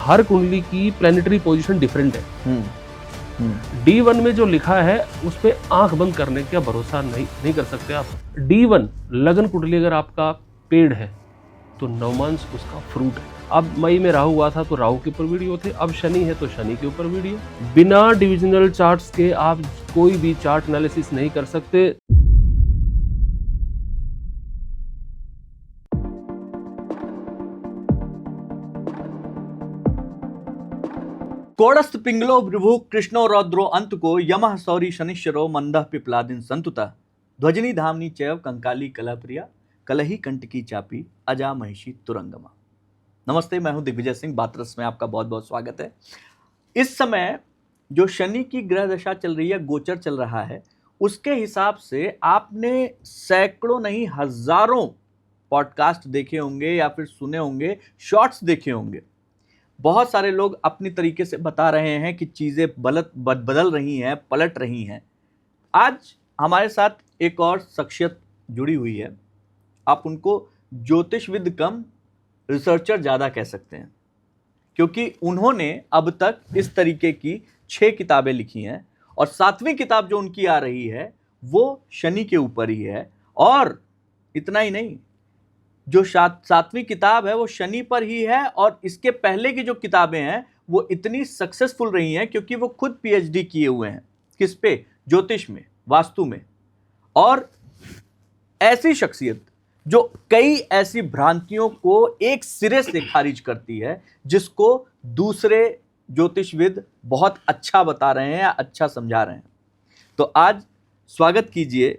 हर कुंडली की planetary position different है। D1 में जो लिखा है उस पे आंख बंद करने का भरोसा नहीं कर सकते आप। D1 लगन कुंडली अगर आपका पेड़ है तो नवमांस उसका फ्रूट है। अब मई में राहु हुआ था तो राहु के ऊपर वीडियो थे, अब शनि है तो शनि के ऊपर वीडियो। बिना डिविजनल चार्ट्स के आप कोई भी चार्ट एनालिसिस नहीं कर सकते। कोड़स्थ पिंगलो भृभु कृष्णो रौद्रो अंतको यमः सौरी शनिश्चरो मंदः पिप्लादिन संतुता ध्वजनी धामनी चैव कंकाली कलहप्रिया कलही कंटकी चापी अजा महिषी तुरंगमा। नमस्ते, मैं हूं दिग्विजय सिंह। बातरस में आपका बहुत बहुत स्वागत है। इस समय जो शनि की ग्रह दशा चल रही है, गोचर चल रहा है, उसके हिसाब से आपने सैकड़ों नहीं हजारों पॉडकास्ट देखे होंगे या फिर सुने होंगे, शॉर्ट्स देखे होंगे। बहुत सारे लोग अपनी तरीके से बता रहे हैं कि चीज़ें बदल रही हैं, पलट रही हैं। आज हमारे साथ एक और शख्सियत जुड़ी हुई है। आप उनको ज्योतिषविद कम रिसर्चर ज़्यादा कह सकते हैं, क्योंकि उन्होंने अब तक इस तरीके की 6 किताबें लिखी हैं और 7वीं किताब जो उनकी आ रही है वो शनि के ऊपर ही है। और इतना ही नहीं, जो 7वीं किताब है वो शनि पर ही है और इसके पहले की जो किताबें हैं वो इतनी सक्सेसफुल रही हैं क्योंकि वो खुद पीएचडी किए हुए हैं। किस पे? ज्योतिष में, वास्तु में। और ऐसी शख्सियत जो कई ऐसी भ्रांतियों को एक सिरे से खारिज करती है, जिसको दूसरे ज्योतिषविद बहुत अच्छा बता रहे हैं या अच्छा समझा रहे हैं। तो आज स्वागत कीजिए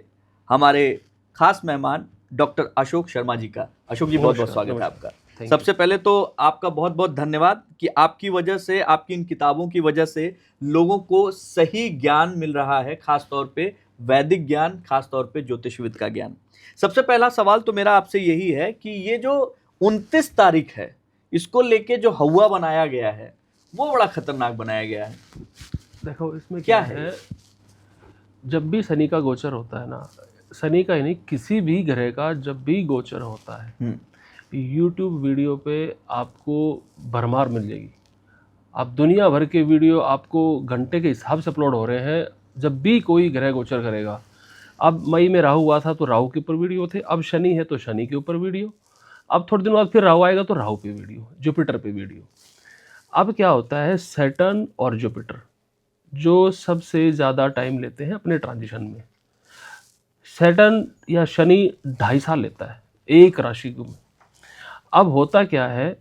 हमारे खास मेहमान डॉक्टर अशोक शर्मा जी का। अशोक जी, बहुत बहुत स्वागत है आपका। सबसे पहले तो आपका बहुत बहुत धन्यवाद कि आपकी वजह से, आपकी इन किताबों की वजह से लोगों को सही ज्ञान मिल रहा है, खास तौर पे वैदिक ज्ञान, खास तौर पे ज्योतिषविद का ज्ञान। सबसे पहला सवाल तो मेरा आपसे यही है कि ये जो 29 तारीख है, इसको लेके जो हवा बनाया गया है वो बड़ा खतरनाक बनाया गया है। देखो इसमें क्या है, जब भी शनि का गोचर होता है ना, शनि का ही नहीं, किसी भी ग्रह का जब भी गोचर होता है, YouTube वीडियो पे आपको भरमार मिल जाएगी। आप दुनिया भर के वीडियो आपको घंटे के हिसाब से अपलोड हो रहे हैं जब भी कोई ग्रह गोचर करेगा। अब मई में राहु हुआ था तो राहु के ऊपर वीडियो थे, अब शनि है तो शनि के ऊपर वीडियो, अब थोड़े दिन बाद फिर राहु आएगा तो राहु पे वीडियो, जुपिटर पे वीडियो। अब क्या होता है, सैटर्न और जुपिटर जो सबसे ज़्यादा टाइम लेते हैं अपने ट्रांजिशन में, सैटर्न या शनि 2.5 साल लेता है एक राशि में। अब होता क्या है,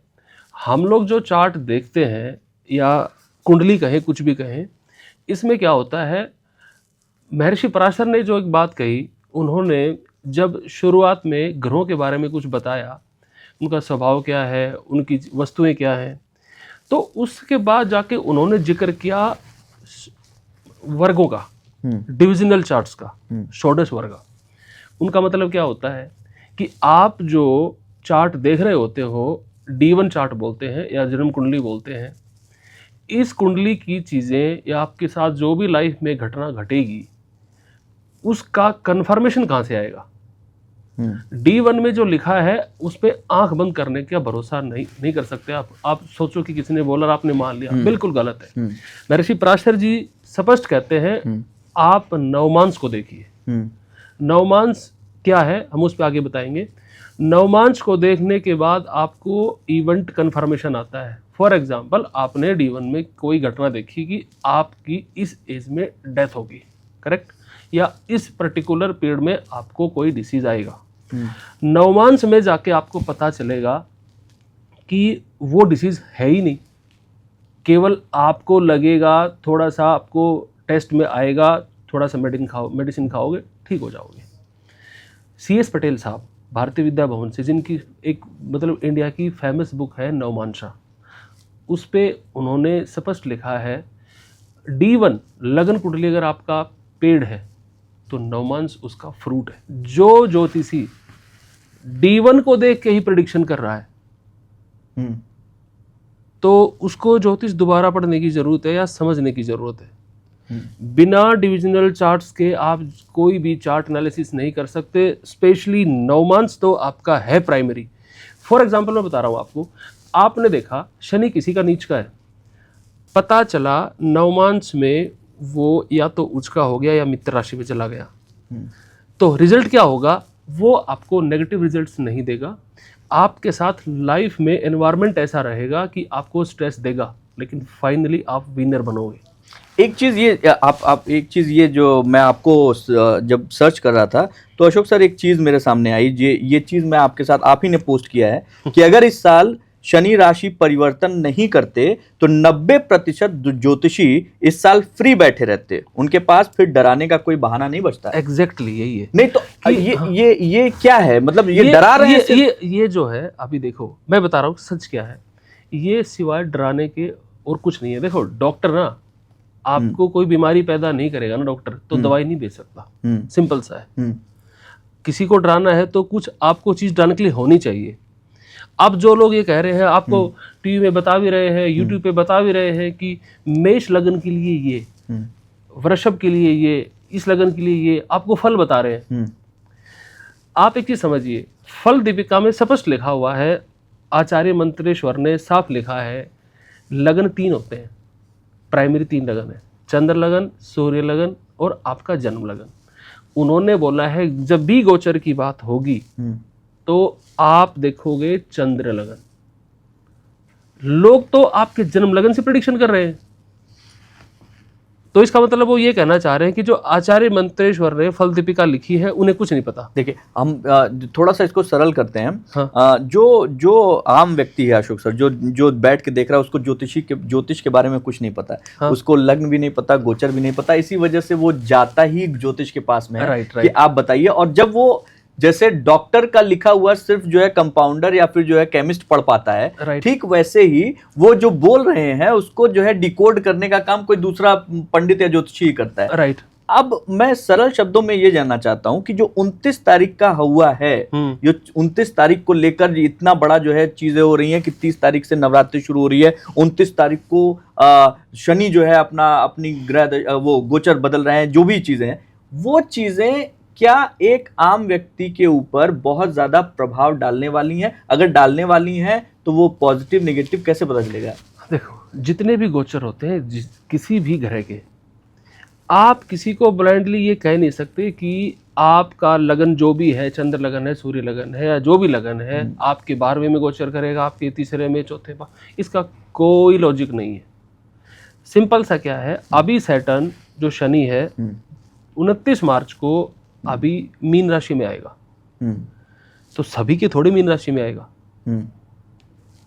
हम लोग जो चार्ट देखते हैं या कुंडली कहें, कुछ भी कहें, इसमें क्या होता है, महर्षि पराशर ने जो एक बात कही, उन्होंने जब शुरुआत में ग्रहों के बारे में कुछ बताया, उनका स्वभाव क्या है, उनकी वस्तुएं क्या हैं, तो उसके बाद जाके उन्होंने जिक्र किया वर्गों का, डिविजनल चार्ट्स का, षोडश वर्ग। उनका मतलब क्या होता है कि आप जो चार्ट देख रहे होते हो, D1 चार्ट बोलते हैं या जन्म कुंडली बोलते हैं, इस कुंडली की चीज़ें या आपके साथ जो भी लाइफ में घटना घटेगी उसका कंफर्मेशन कहाँ से आएगा? D1 में जो लिखा है उस पर आंख बंद करने का भरोसा नहीं कर सकते आप सोचो कि किसी ने बोला और आपने मान लिया, बिल्कुल गलत है। महर्षि पराशर जी स्पष्ट कहते हैं, आप नवमांस को देखिए। नवमांस क्या है हम उस पर आगे बताएंगे। नवमांस को देखने के बाद आपको इवेंट कंफर्मेशन आता है। फॉर एग्जांपल, आपने D1 में कोई घटना देखी कि आपकी इस एज में डेथ होगी, करेक्ट, या इस पर्टिकुलर पीरियड में आपको कोई डिसीज आएगा। नवमांस में जाके आपको पता चलेगा कि वो डिसीज है ही नहीं, केवल आपको लगेगा, थोड़ा सा आपको टेस्ट में आएगा, थोड़ा सा मेडिसिन खाओगे, ठीक हो जाओगे। CS पटेल साहब भारतीय विद्या भवन से, जिनकी एक मतलब इंडिया की फेमस बुक है नवमांसा, उस पे उन्होंने स्पष्ट लिखा है, D1 लगन कुंडली अगर आपका पेड़ है तो नवमांस उसका फ्रूट है। जो ज्योतिषी D1 को देख के ही प्रेडिक्शन कर रहा है तो उसको ज्योतिष दोबारा पढ़ने की जरूरत है या समझने की जरूरत है। बिना डिविजनल चार्ट्स के आप कोई भी चार्ट एनालिसिस नहीं कर सकते। स्पेशली नवमांस तो आपका है प्राइमरी। फॉर एग्जांपल मैं बता रहा हूँ आपको, आपने देखा शनि किसी का नीच का है, पता चला नवमांश में वो या तो उच्च का हो गया या मित्र राशि में चला गया, तो रिजल्ट क्या होगा? वो आपको नेगेटिव रिजल्ट्स नहीं देगा, आपके साथ लाइफ में एनवायरनमेंट ऐसा रहेगा कि आपको स्ट्रेस देगा, लेकिन फाइनली आप विनर बनोगे। एक चीज ये आप एक चीज ये जो मैं आपको जब सर्च कर रहा था तो अशोक सर एक चीज मेरे सामने आई, ये चीज मैं आपके साथ आप ही ने पोस्ट किया है कि अगर इस साल शनि राशि परिवर्तन नहीं करते तो 90% ज्योतिषी इस साल फ्री बैठे रहते, उनके पास फिर डराने का कोई बहाना नहीं बचता। एग्जैक्टली यही है। नहीं तो ये क्या है, मतलब ये डरा रहे हैं ये जो है, अभी देखो मैं बता रहा हूँ सच क्या है, ये सिवाय डराने के और कुछ नहीं है। देखो डॉक्टर ना आपको कोई बीमारी पैदा नहीं करेगा ना डॉक्टर, तो दवाई नहीं बेच सकता, सिंपल सा है। किसी को डराना है तो कुछ आपको चीज डराने के लिए होनी चाहिए। अब जो लोग ये कह रहे हैं, आपको टीवी में बता भी रहे हैं, यूट्यूब पे बता भी रहे हैं कि मेष लगन के लिए ये, वृषभ के लिए ये, इस लगन के लिए ये, आपको फल बता रहे हैं। आप एक चीज समझिए, फल दीपिका में स्पष्ट लिखा हुआ है, आचार्य मंत्रेश्वर ने साफ लिखा है, लगन 3 होते हैं, प्राइमरी 3 लगन है, चंद्र लगन, सूर्य लगन और आपका जन्म लगन। उन्होंने बोला है जब भी गोचर की बात होगी तो आप देखोगे चंद्र लगन। लोग तो आपके जन्म लगन से प्रेडिक्शन कर रहे हैं, तो इसका मतलब वो ये कहना चाह रहे हैं कि जो आचार्य मंत्रेश्वर ने फल दीपिका लिखी है उन्हें कुछ नहीं पता। देखिए हम थोड़ा सा इसको सरल करते हैं। हाँ। जो आम व्यक्ति है अशोक सर, जो बैठ के देख रहा है, उसको ज्योतिष के बारे में कुछ नहीं पता है। हाँ। उसको लग्न भी नहीं पता, गोचर भी नहीं पता, इसी वजह से वो जाता ही ज्योतिष के पास में है। राइट। कि आप बताइए। और जब वो जैसे डॉक्टर का लिखा हुआ सिर्फ जो है कंपाउंडर या फिर जो है केमिस्ट पढ़ पाता है, ठीक वैसे ही वो जो बोल रहे हैं उसको जो है डिकोड करने का काम कोई दूसरा पंडित या ज्योतिषी ही करता है। राइट। अब मैं सरल शब्दों में ये जानना चाहता हूं कि जो 29 तारीख का हुआ है, जो 29 तारीख को लेकर इतना बड़ा जो है चीजें हो रही हैं कि 30 तारीख से नवरात्रि शुरू हो रही है, 29 तारीख को शनि जो है अपनी ग्रह वो गोचर बदल रहे हैं, जो भी चीजें हैं वो चीजें क्या एक आम व्यक्ति के ऊपर बहुत ज्यादा प्रभाव डालने वाली हैं? अगर डालने वाली हैं तो वो पॉजिटिव नेगेटिव कैसे पता चलेगा? देखो जितने भी गोचर होते हैं किसी भी ग्रह के, आप किसी को ब्लाइंडली ये कह नहीं सकते कि आपका लगन जो भी है, चंद्र लगन है, सूर्य लगन है या जो भी लगन है, आपके 12वें में गोचर करेगा, आपके 3रे में, 4थे में, इसका कोई लॉजिक नहीं है। सिंपल सा क्या है, अभी सैटर्न जो शनि है 29 मार्च को अभी मीन राशि में आएगा, तो सभी के थोड़ी मीन राशि में आएगा।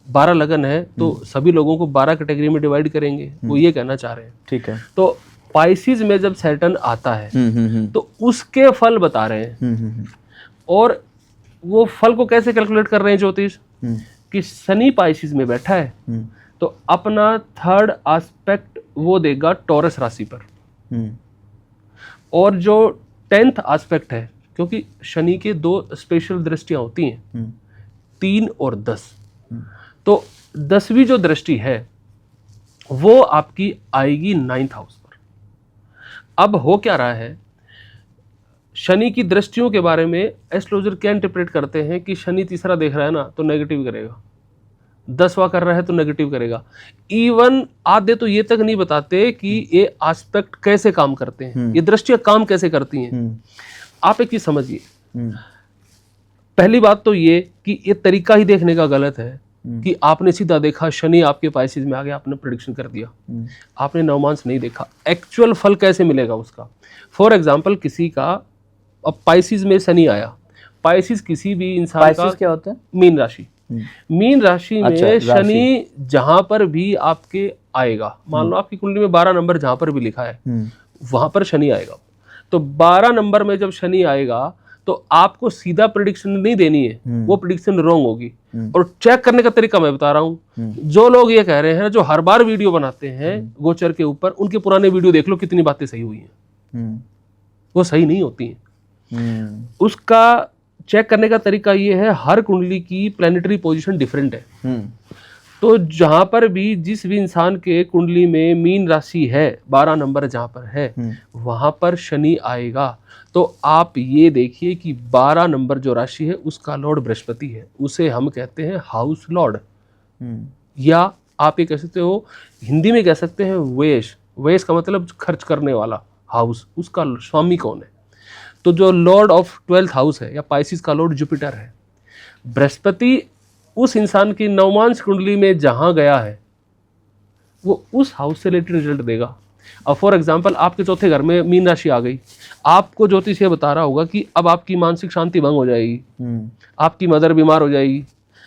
12 लगन है तो सभी लोगों को 12 कैटेगरी में डिवाइड करेंगे, वो ये कहना चाह रहे हैं। ठीक है। तो पाइसिस में जब सैटर्न आता है तो उसके फल बता रहे हैं। और वो फल को कैसे कैलकुलेट कर रहे हैं ज्योतिष, कि शनि पाइसिस में बैठा है तो अपना 3rd एस्पेक्ट वो देगा टॉरस राशि पर, और जो 10th एस्पेक्ट है, क्योंकि शनि के 2 स्पेशल दृष्टियां होती हैं, 3 और 10, तो 10वीं जो दृष्टि है वो आपकी आएगी 9th हाउस पर। अब हो क्या रहा है, शनि की दृष्टियों के बारे में एस्ट्रोलॉजर क्या इंटरप्रेट करते हैं कि शनि तीसरा देख रहा है ना तो नेगेटिव करेगा, 10वां कर रहा है तो नेगेटिव करेगा। इवन आधे तो ये तक नहीं बताते कि ये एस्पेक्ट कैसे काम करते हैं, ये दृष्टियां काम कैसे करती हैं। आप एक चीज समझिए, पहली बात तो ये कि ये तरीका ही देखने का गलत है कि आपने सीधा देखा शनि आपके पाइसिस में आ गया, आपने प्रेडिक्शन कर दिया, आपने नवमांश नहीं देखा, एक्चुअल फल कैसे मिलेगा उसका। फॉर एग्जाम्पल किसी का अब पाइसिस में शनि आया, पाइसिस किसी भी इंसान का क्या होता है, मीन राशि, मीन राशि में शनि जहां पर भी आपके आएगा, मान लो आपकी कुंडली में 12 नंबर जहां पर भी लिखा है वहां पर शनि आएगा, तो 12 नंबर में जब शनि आएगा तो आपको सीधा प्रेडिक्शन नहीं देनी है, वो प्रेडिक्शन रॉन्ग होगी। और चेक करने का तरीका मैं बता रहा हूँ, जो लोग ये कह रहे हैं, जो हर बार वीडियो बनाते हैं गोचर के ऊपर, उनके पुराने वीडियो देख लो कितनी बातें सही हुई हैं, वो सही नहीं होती हैं। उसका चेक करने का तरीका ये है, हर कुंडली की प्लैनेटरी पोजीशन डिफरेंट है, तो जहां पर भी जिस भी इंसान के कुंडली में मीन राशि है, 12 नंबर जहां पर है वहां पर शनि आएगा, तो आप ये देखिए कि 12 नंबर जो राशि है उसका लॉर्ड बृहस्पति है, उसे हम कहते हैं हाउस लॉर्ड, या आप ये कह सकते हो, हिंदी में कह सकते हैं वेश। वेश का मतलब खर्च करने वाला हाउस, उसका स्वामी कौन है? तो जो लॉर्ड ऑफ 12th हाउस है या पाइसिस का लॉर्ड जुपिटर है, बृहस्पति उस इंसान की नवमांश कुंडली में जहां गया है वो उस हाउस से रिलेटेड रिजल्ट देगा। अब फॉर एग्जाम्पल आपके चौथे घर में मीन राशि आ गई, आपको ज्योतिष ये बता रहा होगा कि अब आपकी मानसिक शांति भंग हो जाएगी, आपकी मदर बीमार हो जाएगी,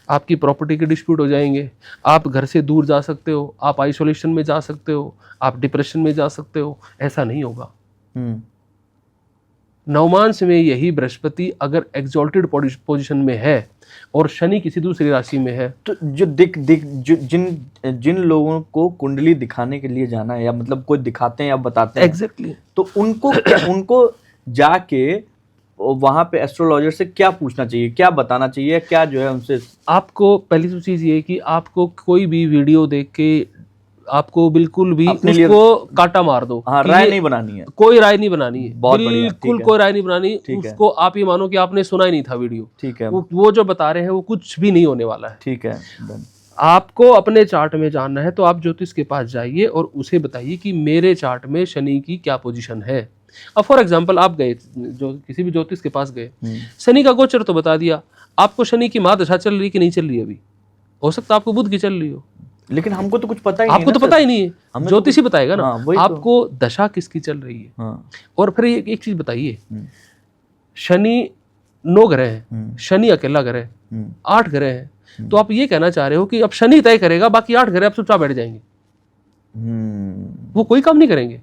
आपकी प्रॉपर्टी के डिस्प्यूट हो जाएंगे, आप घर से दूर जा सकते हो, आप आइसोलेशन में जा सकते हो, आप डिप्रेशन में जा सकते हो। ऐसा नहीं होगा। नवमांश में यही बृहस्पति अगर एग्जॉल्टेड पोजीशन में है और शनि किसी दूसरी राशि में है, तो जो जिन लोगों को कुंडली दिखाने के लिए जाना है, या मतलब कोई दिखाते हैं या बताते हैं, एग्जैक्टली तो उनको जाके वहां पे एस्ट्रोलॉजर से क्या पूछना चाहिए, क्या बताना चाहिए, क्या जो है उनसे? आपको पहली तो चीज ये है कि आपको कोई भी वीडियो देख के आपको बिल्कुल भी उसको काटा मार दो। हाँ, राय नहीं बनानी है, कोई राय नहीं बनानी है, बिल्कुल कोई राय नहीं बनानी। उसको आप ये मानो कि आपने सुना ही नहीं था वीडियो। ठीक है। वो जो बता रहे हैं वो कुछ भी नहीं होने वाला है। ठीक है। आपको अपने चार्ट में जानना है तो आप ज्योतिष के पास जाइए और उसे बताइए कि मेरे चार्ट में शनि की क्या पोजीशन है। अब फॉर एग्जांपल आप गए, जो किसी भी ज्योतिष के पास गए, शनि का गोचर तो बता दिया, आपको शनि की महादशा चल रही कि नहीं चल रही अभी, हो सकता है आपको बुध की चल रही हो, लेकिन हमको तो कुछ पता ही नहीं। आपको तो पता ही नहीं है, ज्योतिष ही बताएगा ना। आपको तो दशा किसकी चल रही है। और फिर एक चीज बताइए, शनि 9 ग्रह हैं, शनि अकेला ग्रह है, 8 ग्रह हैं, तो आप ये कहना चाह रहे हो कि अब शनि तय करेगा, बाकी 8 ग्रह अब चुपचाप बैठ जाएंगे, वो कोई काम नहीं करेंगे।